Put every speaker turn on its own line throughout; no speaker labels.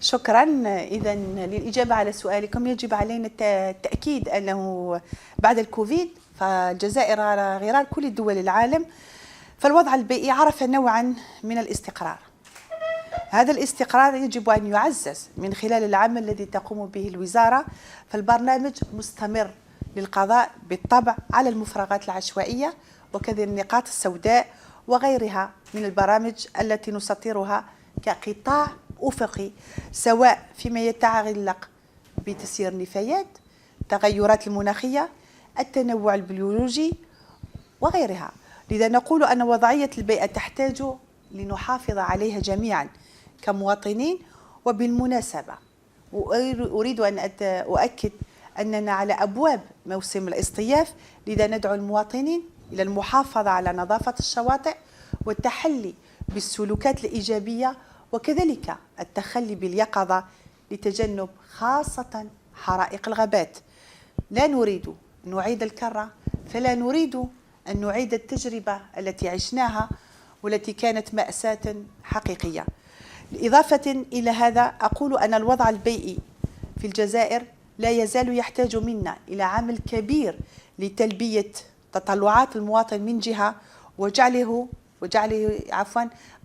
شكرا. إذا للإجابة على سؤالكم يجب علينا التأكيد أنه بعد الكوفيد فالجزائر على غرار كل دول العالم فالوضع البيئي عرف نوعا من الاستقرار. هذا الاستقرار يجب أن يعزز من خلال العمل الذي تقوم به الوزارة، فالبرنامج مستمر للقضاء بالطبع على المفرغات العشوائية وكذا النقاط السوداء وغيرها من البرامج التي نسطرها كقطاع أفقي، سواء فيما يتعلق بتسيير النفايات، التغيرات المناخية، التنوع البيولوجي وغيرها. لذا نقول أن وضعية البيئة تحتاج لنحافظ عليها جميعا كمواطنين. وبالمناسبة أريد أن أؤكد أننا على أبواب موسم الاصطياف، لذا ندعو المواطنين إلى المحافظة على نظافة الشواطئ والتحلي بالسلوكات الإيجابية وكذلك التخلي باليقظة لتجنب خاصة حرائق الغابات. لا نريد أن نعيد الكرة، فلا نريد أن نعيد التجربة التي عشناها والتي كانت مأساة حقيقية. إضافة إلى هذا أقول أن الوضع البيئي في الجزائر لا يزال يحتاج منا إلى عمل كبير لتلبية تطلعات المواطن من جهة وجعله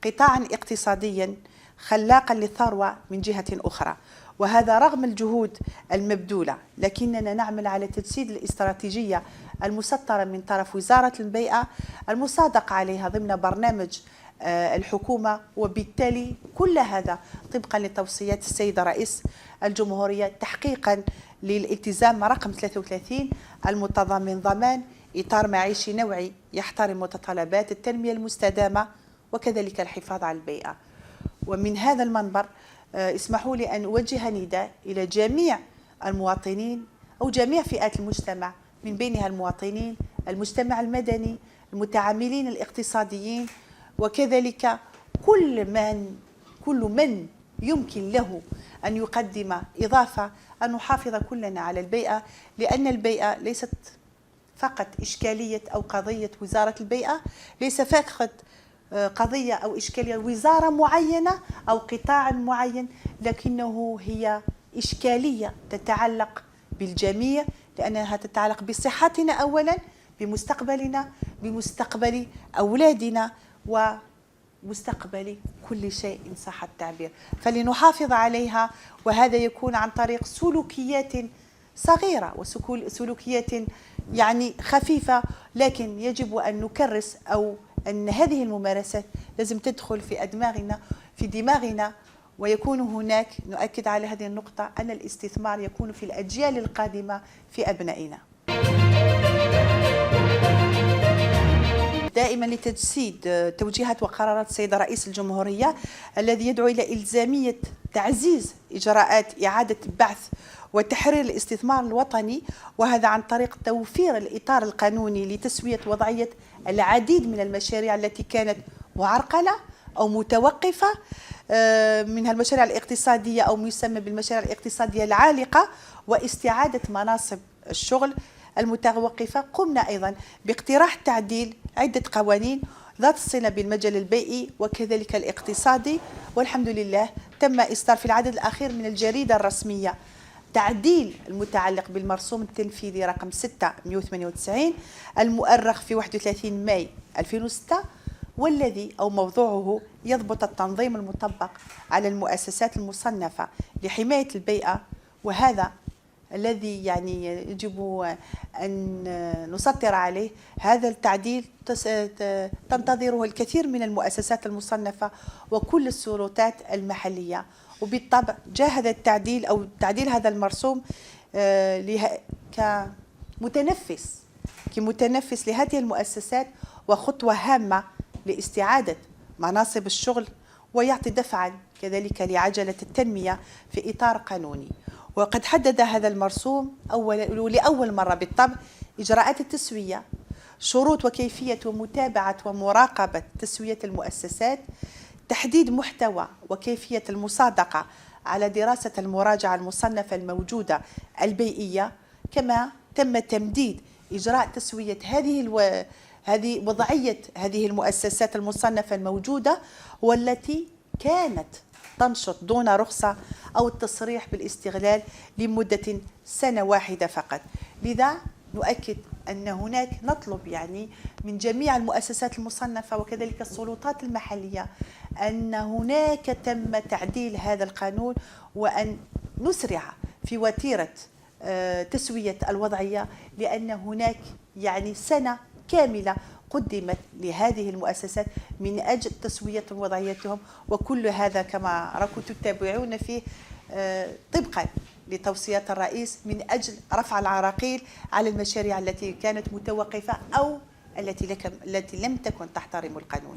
قطاعا اقتصاديا خلاقا للثروة من جهة أخرى، وهذا رغم الجهود المبذولة. لكننا نعمل على تجسيد الاستراتيجية المسطرة من طرف وزارة البيئة المصادق عليها ضمن برنامج الحكومة، وبالتالي كل هذا طبقا لتوصيات السيد رئيس الجمهورية تحقيقا للالتزام رقم 33 المتضمن ضمان إطار معيشي نوعي يحترم متطلبات التنمية المستدامة وكذلك الحفاظ على البيئة. ومن هذا المنبر اسمحوا لي أن أوجه نداء إلى جميع المواطنين أو جميع فئات المجتمع، من بينها المواطنين، المجتمع المدني، المتعاملين الاقتصاديين، وكذلك كل من يمكن له أن يقدم إضافة، أن نحافظ كلنا على البيئة، لأن البيئة ليست فقط إشكالية أو قضية وزارة البيئة، ليس فقط قضية أو إشكالية وزارة معينة أو قطاع معين، لكنه هي إشكالية تتعلق بالجميع، لأنها تتعلق بصحتنا أولا، بمستقبلنا، بمستقبل أولادنا ومستقبل كل شيء إن صح التعبير. فلنحافظ عليها، وهذا يكون عن طريق سلوكيات صغيرة وسلوكيات يعني خفيفة، لكن يجب أن نكرس أو أن هذه الممارسات لازم تدخل في دماغنا ويكون هناك، نؤكد على هذه النقطة، أن الاستثمار يكون في الأجيال القادمة في أبنائنا. دائما لتجسيد توجيهات وقرارات السيد رئيس الجمهورية الذي يدعو إلى إلزامية تعزيز إجراءات إعادة البعث وتحرير الاستثمار الوطني، وهذا عن طريق توفير الإطار القانوني لتسوية وضعية العديد من المشاريع التي كانت معرقلة أو متوقفة، منها المشاريع الاقتصادية أو ما يسمى بالمشاريع الاقتصادية العالقة، واستعادة مناصب الشغل المتوقفة. قمنا أيضا باقتراح تعديل عدة قوانين ذات الصلة بالمجال البيئي وكذلك الاقتصادي، والحمد لله تم إصدار في العدد الأخير من الجريدة الرسمية تعديل المتعلق بالمرسوم التنفيذي رقم 698 المؤرخ في 31 ماي 2006، والذي أو موضوعه يضبط التنظيم المطبق على المؤسسات المصنفة لحماية البيئة، وهذا الذي يعني يجب أن نسطر عليه. هذا التعديل تنتظره الكثير من المؤسسات المصنفة وكل السلطات المحلية، وبالطبع جاء هذا التعديل أو تعديل هذا المرسوم كمتنفس لهذه المؤسسات وخطوة هامة لاستعادة مناصب الشغل، ويعطي دفعا كذلك لعجلة التنمية في إطار قانوني. وقد حدد هذا المرسوم لأول مرة بالطبع إجراءات التسوية، شروط وكيفية ومتابعة ومراقبة تسوية المؤسسات، تحديد محتوى وكيفية المصادقة على دراسة المراجعة المصنفة الموجودة البيئية، كما تم تمديد إجراء تسوية وضعية هذه المؤسسات المصنفة الموجودة والتي كانت تنشط دون رخصة أو التصريح بالاستغلال لمدة سنة واحدة فقط. لذا نؤكد أن هناك نطلب يعني من جميع المؤسسات المصنفة وكذلك السلطات المحلية أن هناك تم تعديل هذا القانون، وأن نسرع في وتيرة تسوية الوضعية، لأن هناك يعني سنة كاملة قدمت لهذه المؤسسات من أجل تسوية وضعيتهم، وكل هذا كما راكم تتابعون فيه طبقا لتوصيات الرئيس من أجل رفع العراقيل على المشاريع التي كانت متوقفة أو التي لم تكن تحترم القانون.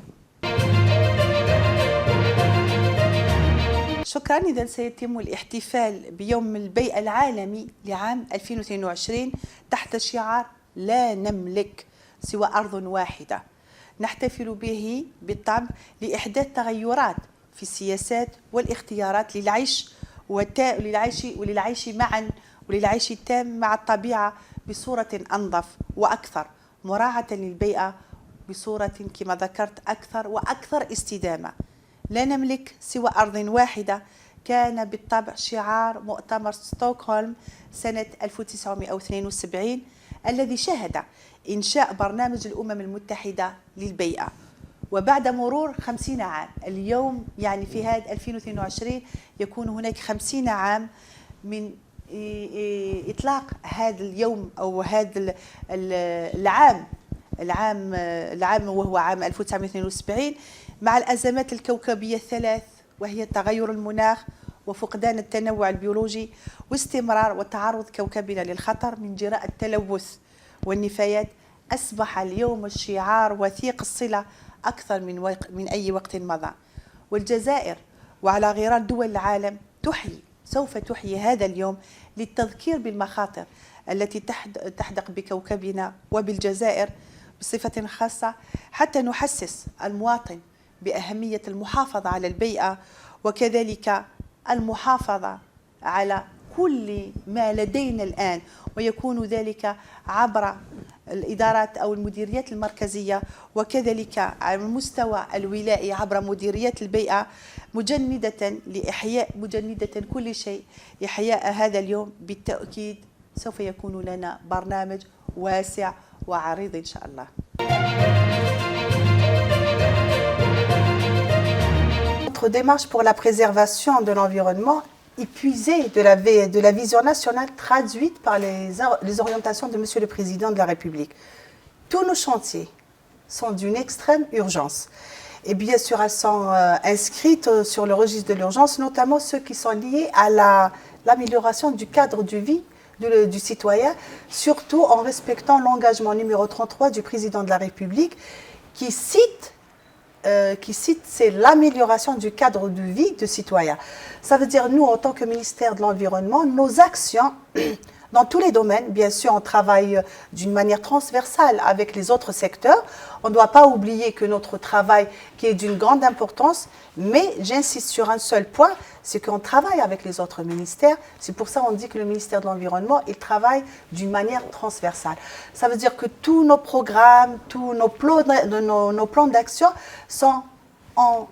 شكرا. إذا سيتم الاحتفال بيوم البيئة العالمي لعام 2022 تحت شعار لا نملك سوى أرض واحدة. نحتفل به بالطبع لإحداث تغيرات في السياسات والاختيارات وللعيش معا وللعيش التام مع الطبيعة بصورة أنظف وأكثر مراعاة للبيئة بصورة كما ذكرت أكثر وأكثر استدامة. لا نملك سوى أرض واحدة كان بالطبع شعار مؤتمر ستوكهولم سنة 1972 الذي شهد إنشاء برنامج الأمم المتحدة للبيئة. وبعد مرور 50 عام اليوم يعني في هذا 2022 يكون هناك 50 عام من إطلاق هذا اليوم أو هذا العام وهو عام 1972 مع الأزمات الكوكبية الثلاث، وهي تغير المناخ وفقدان التنوع البيولوجي واستمرار وتعرض كوكبنا للخطر من جراء التلوث والنفايات. أصبح اليوم الشعار وثيق الصلة أكثر من أي وقت مضى. والجزائر وعلى غرار دول العالم سوف تحيي هذا اليوم للتذكير بالمخاطر التي تحدق بكوكبنا وبالجزائر بصفة خاصة، حتى نحسس المواطن بأهمية المحافظة على البيئة وكذلك المحافظة على كل ما لدينا الآن، ويكون ذلك عبر الإدارات أو المديريات المركزية وكذلك على المستوى الولائي عبر مديريات البيئة مجندة كل شيء. إحياء هذا اليوم بالتأكيد سوف يكون لنا برنامج واسع وعريض إن شاء الله. Notre démarche pour la préservation de l'environnement est puisée de la vision nationale traduite par les orientations de Monsieur le Président de la République. Tous nos chantiers sont d'une extrême urgence. Et bien sûr, elles sont inscrites sur le registre de l'urgence, notamment ceux qui sont liés à l'amélioration du cadre de vie du citoyen, surtout en respectant l'engagement numéro 33 du Président de la République qui cite c'est l'amélioration du cadre de vie du citoyen. Ça veut dire, nous, en tant que ministère de l'Environnement, nos actions, dans tous les domaines, bien sûr, on travaille d'une manière transversale avec les autres secteurs. On ne doit pas oublier que notre travail, qui est d'une grande importance, mais j'insiste sur un seul point, c'est qu'on travaille avec les autres ministères. C'est pour ça qu'on dit que le ministère de l'Environnement, il travaille d'une manière transversale. Ça veut dire que tous nos programmes, tous nos plans d'action sont en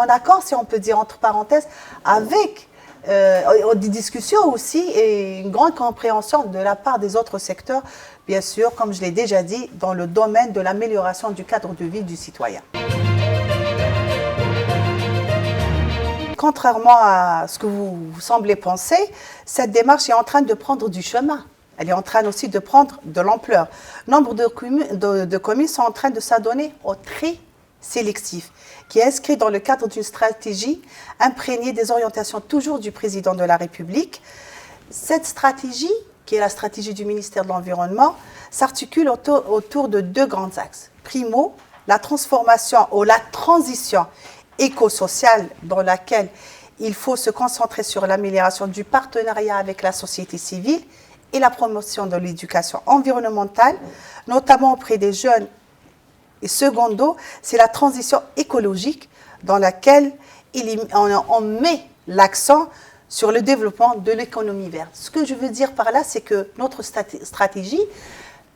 accord, si on peut dire entre parenthèses, avec des discussions aussi et une grande compréhension de la part des autres secteurs, bien sûr, comme je l'ai déjà dit, dans le domaine de l'amélioration du cadre de vie du citoyen. Contrairement à ce que vous semblez penser, cette démarche est en train de prendre du chemin. Elle est en train aussi de prendre de l'ampleur. Nombre de communes sont en train de s'adonner au tri sélectif, qui est inscrit dans le cadre d'une stratégie imprégnée des orientations toujours du Président de la République. Cette stratégie, qui est la stratégie du ministère de l'Environnement, s'articule autour de deux grands axes. Primo, la transformation ou la transition éco-sociale dans laquelle il faut se concentrer sur l'amélioration du partenariat avec la société civile et la promotion de l'éducation environnementale, notamment auprès des jeunes. Et secondo, c'est la transition écologique dans laquelle on met l'accent sur le développement de l'économie verte. Ce que je veux dire par là, c'est que notre stratégie,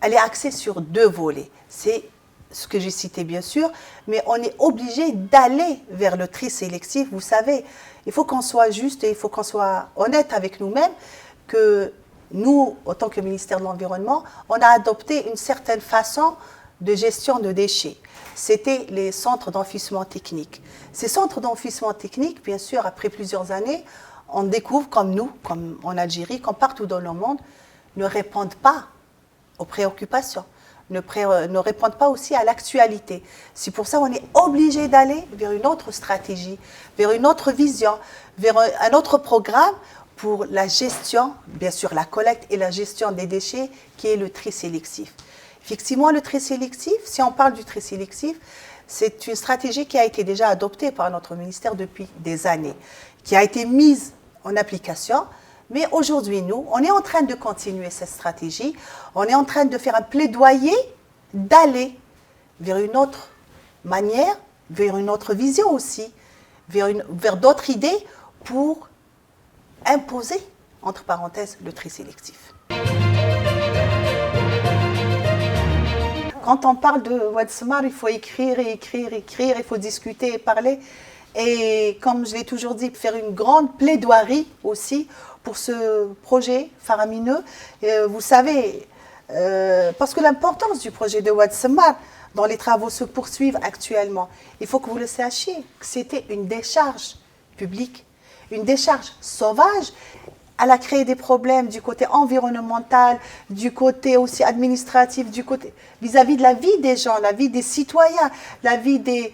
elle est axée sur deux volets. C'est ce que j'ai cité bien sûr, mais on est obligé d'aller vers le tri sélectif. Vous savez, il faut qu'on soit juste et il faut qu'on soit honnête avec nous-mêmes, que nous, en tant que ministère de l'Environnement, on a adopté une certaine façon de gestion de déchets. C'était les centres d'enfouissement technique. Ces centres d'enfouissement technique, bien sûr, après plusieurs années, on découvre, comme nous, comme en Algérie, comme partout dans le monde, ne répondent pas aux préoccupations, ne répondent pas aussi à l'actualité. C'est pour ça qu'on est obligé d'aller vers une autre stratégie, vers une autre vision, vers un autre programme pour la gestion, bien sûr la collecte et la gestion des déchets, qui est le tri sélectif. Effectivement, le tri sélectif, si on parle du tri sélectif, c'est une stratégie qui a été déjà adoptée par notre ministère depuis des années, qui a été mise en application. Mais aujourd'hui, nous, on est en train de continuer cette stratégie. On est en train de faire un plaidoyer d'aller vers une autre manière, vers une autre vision aussi, vers d'autres idées pour imposer, entre parenthèses, le tri sélectif. Quand on parle de Oued Smar, il faut écrire et écrire et écrire, il faut discuter et parler. Et comme je l'ai toujours dit, faire une grande plaidoirie aussi pour ce projet faramineux. Vous savez, parce que l'importance du projet de Oued Smar, dont les travaux se poursuivent actuellement, il faut que vous le sachiez, que c'était une décharge publique, une décharge sauvage. Elle a créé des problèmes du côté environnemental, du côté aussi administratif, du côté vis-à-vis de la vie des gens, la vie des citoyens, la vie des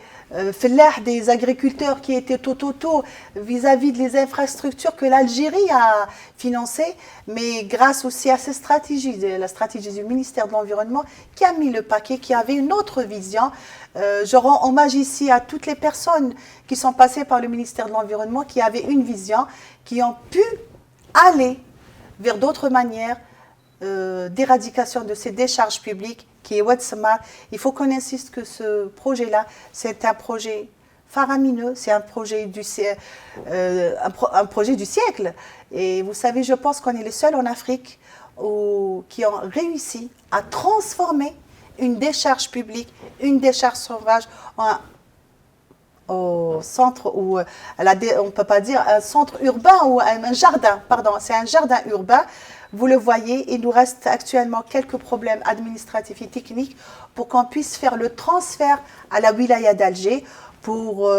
des agriculteurs qui étaient tout vis-à-vis des infrastructures que l'Algérie a financées, mais grâce aussi à cette stratégie, la stratégie du ministère de l'Environnement qui a mis le paquet, qui avait une autre vision. Je rends hommage ici à toutes les personnes qui sont passées par le ministère de l'Environnement, qui avaient une vision, qui ont pu aller vers d'autres manières d'éradication de ces décharges publiques qui est Oued Smar. Il faut qu'on insiste que ce projet-là, c'est un projet faramineux, c'est un projet du siècle. Et vous savez, je pense qu'on est les seuls en Afrique qui ont réussi à transformer une décharge publique, une décharge sauvage au centre où, on ne peut pas dire un centre urbain ou un jardin, pardon, c'est un jardin urbain. Vous le voyez, il nous reste actuellement quelques problèmes administratifs et techniques pour qu'on puisse faire le transfert à la wilaya d'Alger pour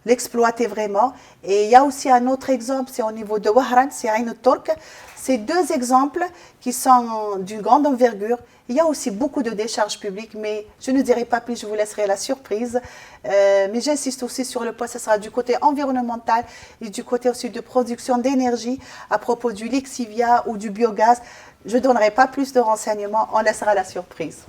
l'exploiter vraiment. Et il y a aussi un autre exemple, c'est au niveau de Wahran, c'est Ain Turk. C'est deux exemples qui sont d'une grande envergure. Il y a aussi beaucoup de décharges publiques, mais je ne dirai pas plus, je vous laisserai la surprise. Mais j'insiste aussi sur le point, ce sera du côté environnemental et du côté aussi de production d'énergie à propos du lexivia ou du biogaz. Je ne donnerai pas plus de renseignements, on laissera la surprise.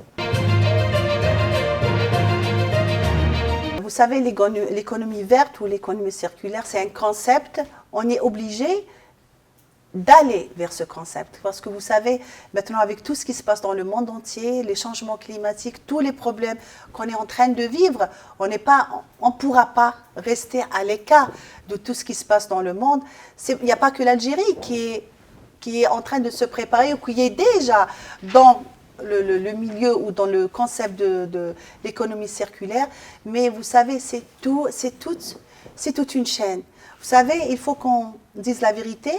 Vous savez, l'économie verte ou l'économie circulaire, c'est un concept, on est obligé d'aller vers ce concept. Parce que vous savez, maintenant avec tout ce qui se passe dans le monde entier, les changements climatiques, tous les problèmes qu'on est en train de vivre, on ne pourra pas rester à l'écart de tout ce qui se passe dans le monde. Il n'y a pas que l'Algérie qui est en train de se préparer ou qui est déjà dans le milieu ou dans le concept de l'économie circulaire. Mais vous savez, c'est toute une chaîne. Vous savez, il faut qu'on dise la vérité.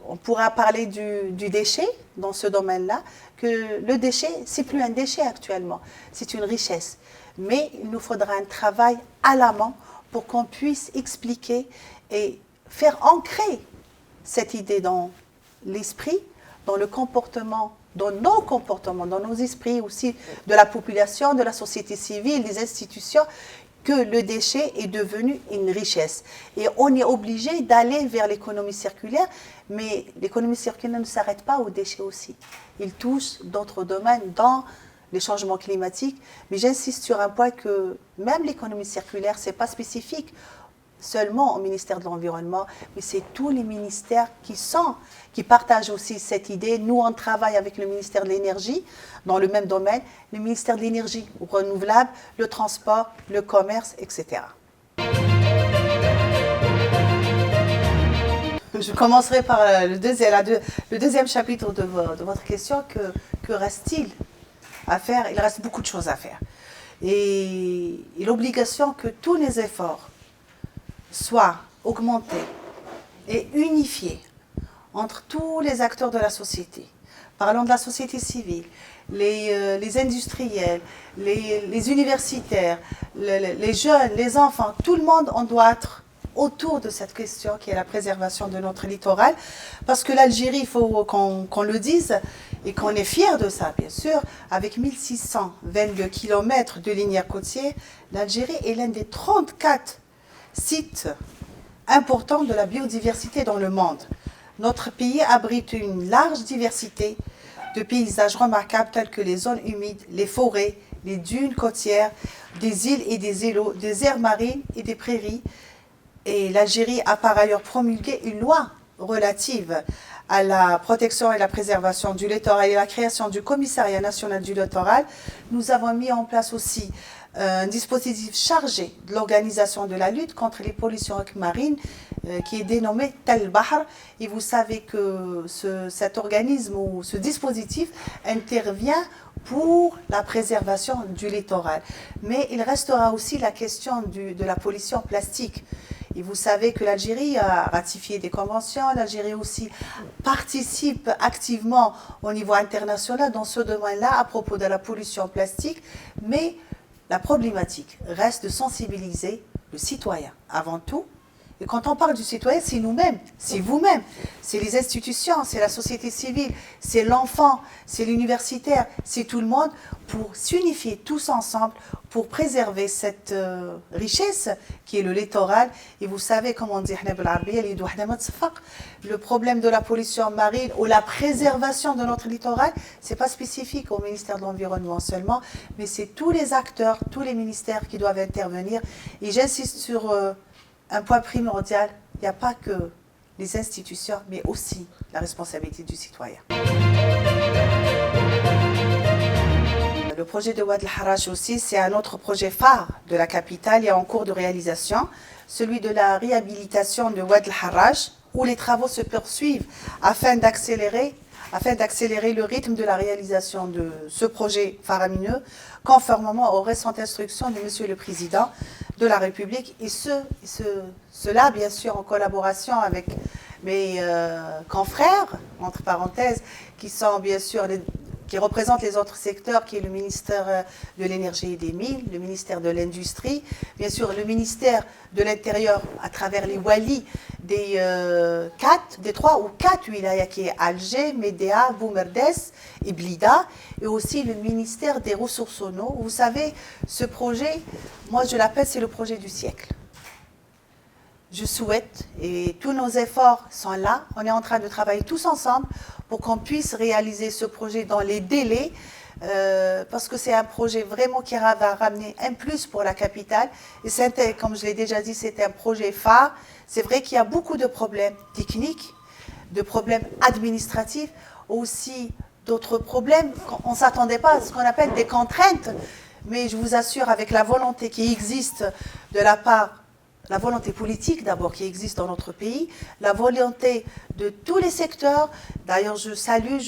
On pourra parler du déchet dans ce domaine-là, que le déchet, c'est plus un déchet actuellement, c'est une richesse. Mais il nous faudra un travail à l'amont pour qu'on puisse expliquer et faire ancrer cette idée dans l'esprit, dans le comportement, dans nos comportements, dans nos esprits aussi de la population, de la société civile, des institutions, que le déchet est devenu une richesse. Et on est obligé d'aller vers l'économie circulaire, mais l'économie circulaire ne s'arrête pas aux déchets aussi. Il touche d'autres domaines dans les changements climatiques, mais j'insiste sur un point que même l'économie circulaire, ce n'est pas spécifique seulement au ministère de l'Environnement, mais c'est tous les ministères qui partagent aussi cette idée. Nous, on travaille avec le ministère de l'Énergie dans le même domaine, le ministère de l'Énergie renouvelable, le transport, le commerce, etc. Je commencerai par le deuxième chapitre de votre question. Que reste-t-il à faire, il reste beaucoup de choses à faire. Et l'obligation que tous les efforts soient augmentés et unifiés entre tous les acteurs de la société. Parlons de la société civile, les industriels, les universitaires, les jeunes, les enfants, tout le monde, on doit être autour de cette question qui est la préservation de notre littoral. Parce que l'Algérie, il faut qu'on le dise et qu'on est fier de ça, bien sûr. Avec 1622 km de linéaire côtier, l'Algérie est l'un des 34 sites importants de la biodiversité dans le monde. Notre pays abrite une large diversité de paysages remarquables tels que les zones humides, les forêts, les dunes côtières, des îles et des îlots, des aires marines et des prairies. Et l'Algérie a par ailleurs promulgué une loi relative à la protection et la préservation du littoral et la création du Commissariat national du littoral. Nous avons mis en place aussi un dispositif chargé de l'organisation de la lutte contre les pollutions marines qui est dénommé Tel Bahr. Et vous savez que cet organisme ou ce dispositif intervient pour la préservation du littoral. Mais il restera aussi la question de la pollution plastique. Et vous savez que l'Algérie a ratifié des conventions, l'Algérie aussi participe activement au niveau international dans ce domaine-là à propos de la pollution plastique, mais la problématique reste de sensibiliser le citoyen avant tout. Et quand on parle du citoyen, c'est nous-mêmes, c'est vous-même, c'est les institutions, c'est la société civile, c'est l'enfant, c'est l'universitaire, c'est tout le monde pour s'unifier tous ensemble pour préserver cette richesse qui est le littoral. Et vous savez, comme on dit, le problème de la pollution marine ou la préservation de notre littoral, ce n'est pas spécifique au ministère de l'Environnement seulement, mais c'est tous les acteurs, tous les ministères qui doivent intervenir. Et j'insiste sur un point primordial, il n'y a pas que les institutions, mais aussi la responsabilité du citoyen. Le projet de Oued El Harrach aussi, c'est un autre projet phare de la capitale et en cours de réalisation, celui de la réhabilitation de Oued El Harrach, où les travaux se poursuivent afin d'accélérer le rythme de la réalisation de ce projet faramineux, conformément aux récentes instructions de Monsieur le Président de la République, et cela bien sûr en collaboration avec mes confrères, entre parenthèses, qui sont bien sûr qui représentent les autres secteurs, qui est le ministère de l'Énergie et des Mines, le ministère de l'Industrie, bien sûr le ministère de l'Intérieur à travers les walis des 3 ou 4 wilayas qui est Alger, Médéa, Boumerdes et Blida, et aussi le ministère des Ressources en eau. Vous savez, ce projet, moi je l'appelle, c'est le projet du siècle. Je souhaite, et tous nos efforts sont là, on est en train de travailler tous ensemble pour qu'on puisse réaliser ce projet dans les délais, parce que c'est un projet vraiment qui va ramener un plus pour la capitale. Et c'était, comme je l'ai déjà dit, c'est un projet phare. C'est vrai qu'il y a beaucoup de problèmes techniques, de problèmes administratifs, aussi d'autres problèmes. On ne s'attendait pas à ce qu'on appelle des contraintes, mais je vous assure, avec la volonté qui existe de la part, la volonté politique d'abord qui existe dans notre pays, la volonté de tous les secteurs. D'ailleurs, je salue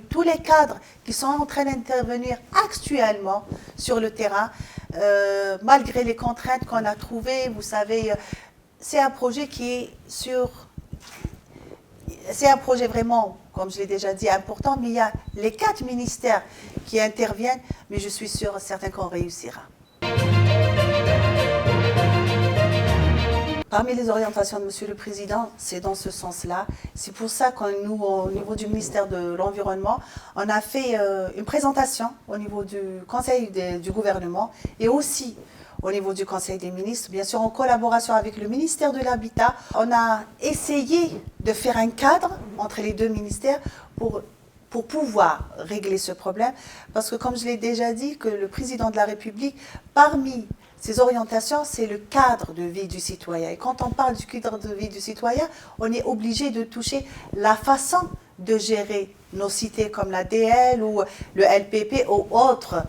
tous les cadres qui sont en train d'intervenir actuellement sur le terrain, malgré les contraintes qu'on a trouvées. Vous savez, c'est un projet qui est c'est un projet vraiment, comme je l'ai déjà dit, important, mais il y a les 4 ministères qui interviennent, mais je suis sûre, certain qu'on réussira. Parmi les orientations de Monsieur le Président, c'est dans ce sens-là. C'est pour ça que nous, au niveau du ministère de l'Environnement, on a fait une présentation au niveau du Conseil du gouvernement et aussi au niveau du Conseil des ministres, bien sûr en collaboration avec le ministère de l'Habitat. On a essayé de faire un cadre entre les 2 ministères pour pouvoir régler ce problème. Parce que comme je l'ai déjà dit, que le Président de la République, parmi ces orientations, c'est le cadre de vie du citoyen. Et quand on parle du cadre de vie du citoyen, on est obligé de toucher la façon de gérer nos cités comme la DL ou le LPP ou autres.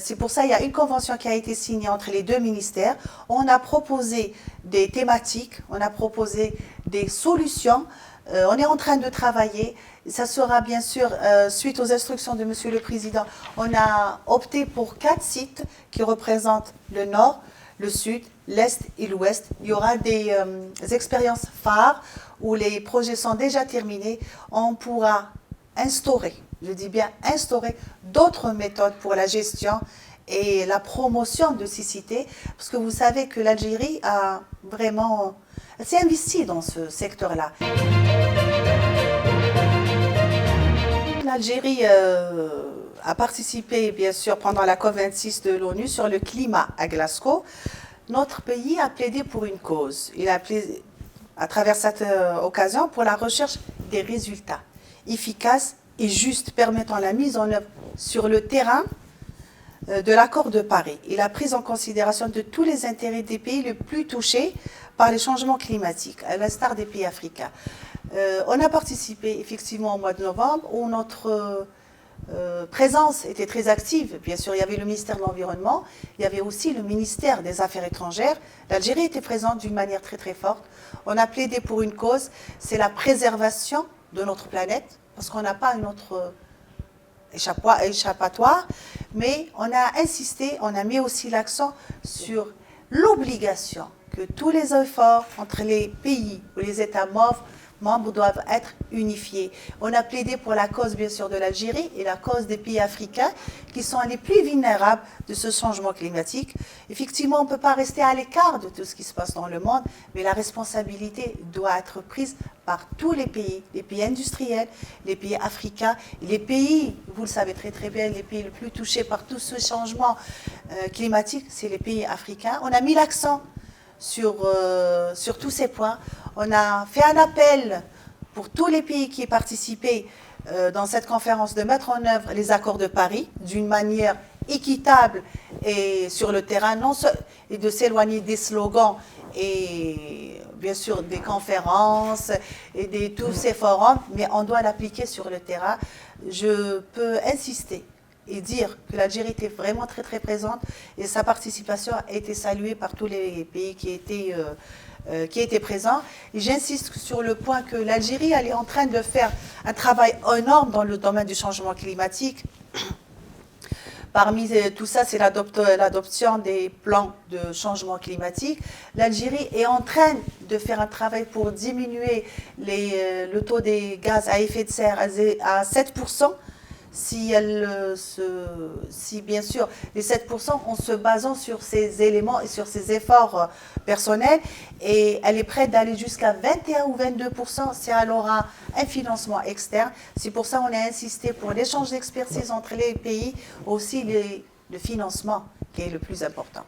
C'est pour ça qu'il y a une convention qui a été signée entre les 2 ministères. On a proposé des thématiques, on a proposé des solutions On est en train de travailler. Ça sera bien sûr, suite aux instructions de Monsieur le Président, on a opté pour 4 sites qui représentent le nord, le sud, l'est et l'ouest. Il y aura des expériences phares où les projets sont déjà terminés. On pourra instaurer, je dis bien instaurer, d'autres méthodes pour la gestion et la promotion de ces cités, parce que vous savez que l'Algérie a vraiment, elle s'est investie dans ce secteur-là. L'Algérie a participé, bien sûr, pendant la COP26 de l'ONU sur le climat à Glasgow. Notre pays a plaidé pour une cause. Il a plaidé, à travers cette occasion, pour la recherche des résultats efficaces et justes permettant la mise en œuvre sur le terrain de l'accord de Paris et la prise en considération de tous les intérêts des pays les plus touchés par les changements climatiques, à l'instar des pays africains. On a participé effectivement au mois de novembre où notre présence était très active. Bien sûr, il y avait le ministère de l'Environnement, il y avait aussi le ministère des Affaires étrangères. L'Algérie était présente d'une manière très très forte. On a plaidé pour une cause, c'est la préservation de notre planète, parce qu'on n'a pas une autre échappatoire, mais on a insisté, on a mis aussi l'accent sur l'obligation que tous les efforts entre les pays ou les États membres doivent être unifiés. On a plaidé pour la cause, bien sûr, de l'Algérie et la cause des pays africains qui sont les plus vulnérables de ce changement climatique. Effectivement, on ne peut pas rester à l'écart de tout ce qui se passe dans le monde, mais la responsabilité doit être prise par tous les pays industriels, les pays africains, les pays, vous le savez très très bien, les pays les plus touchés par tout ce changement climatique, c'est les pays africains. On a mis l'accent sur tous ces points. On a fait un appel pour tous les pays qui participaient dans cette conférence de mettre en œuvre les accords de Paris d'une manière équitable et sur le terrain, et de s'éloigner des slogans et bien sûr des conférences et de tous ces forums, mais on doit l'appliquer sur le terrain. Je peux insister et dire que l'Algérie était vraiment très très présente et sa participation a été saluée par tous les pays qui étaient présents. Et j'insiste sur le point que l'Algérie elle est en train de faire un travail énorme dans le domaine du changement climatique. Parmi tout ça, c'est l'adoption des plans de changement climatique. L'Algérie est en train de faire un travail pour diminuer le taux des gaz à effet de serre à 7%. Si bien sûr les 7% en se basant sur ces éléments et sur ces efforts personnels, et elle est prête d'aller jusqu'à 21 ou 22% si elle aura un financement externe. C'est pour ça qu'on a insisté pour l'échange d'expertise entre les pays, aussi le financement qui est le plus important.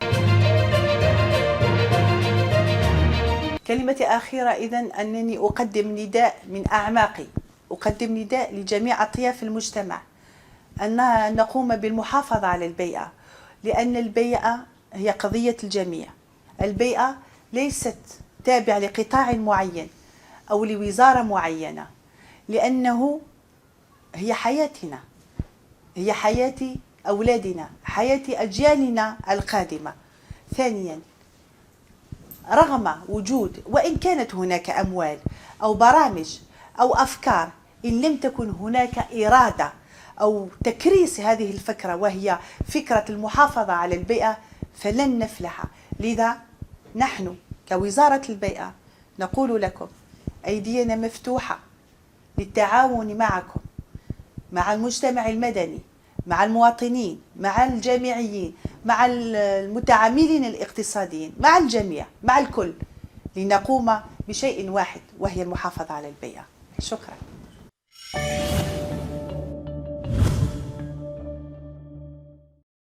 كلمتي أخيرة إذن أنني أقدم نداء من أعماقي، أقدم نداء لجميع أطياف المجتمع أن نقوم بالمحافظة على البيئة، لأن البيئة هي قضية الجميع. البيئة ليست تابعة لقطاع معين أو لوزارة معينة، لأنه هي حياتنا، هي حياة أولادنا، حياة أجيالنا القادمة. ثانيا، رغم وجود وإن كانت هناك أموال أو برامج أو أفكار، إن لم تكن هناك إرادة أو تكريس هذه الفكرة وهي فكرة المحافظة على البيئة فلن نفلح. لذا نحن كوزارة البيئة نقول لكم أيدينا مفتوحة للتعاون معكم، مع المجتمع المدني، مع المواطنين، مع الجامعيين، مع المتعاملين الاقتصاديين، مع الجميع، مع الكل، لنقوم بشيء واحد وهي المحافظة على البيئة. شكرا.